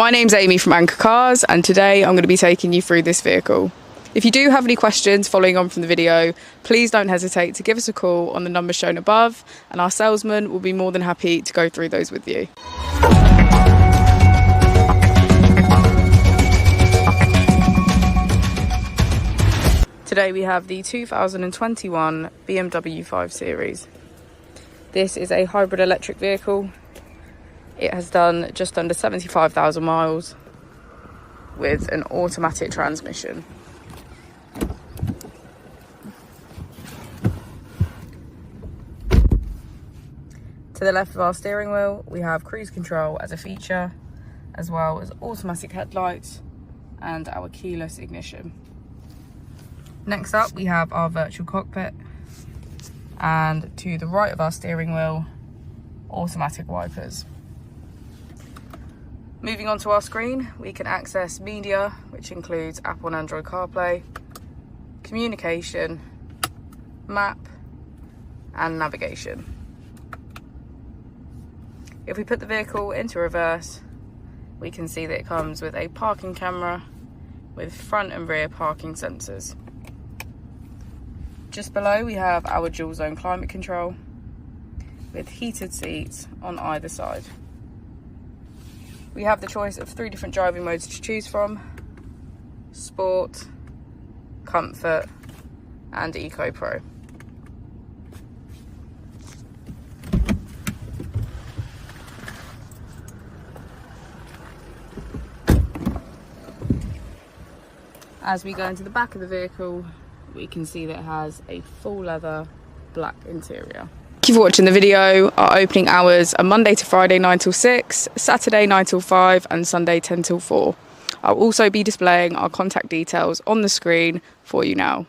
My name's Amy from Anchor Cars, and today I'm going to be taking you through this vehicle. If you do have any questions following on from the video, please don't hesitate to give us a call on the number shown above, and our salesman will be more than happy to go through those with you. Today we have the 2021 BMW 5 Series. This is a hybrid electric vehicle. It has done just under 75,000 miles with an automatic transmission. To the left of our steering wheel, we have cruise control as a feature, as well as automatic headlights and our keyless ignition. Next up, we have our virtual cockpit, and to the right of our steering wheel, automatic wipers. Moving on to our screen, we can access media, which includes Apple and Android CarPlay, communication, map, and navigation. If we put the vehicle into reverse, we can see that it comes with a parking camera with front and rear parking sensors. Just below, we have our dual zone climate control with heated seats on either side. We have the choice of 3 different driving modes to choose from: Sport, Comfort, and Eco Pro. As we go into the back of the vehicle, we can see that it has a full leather black interior. Thank you for watching the video. Our opening hours are Monday to Friday 9 till 6, Saturday 9 till 5, and Sunday 10 till 4. I'll also be displaying our contact details on the screen for you now.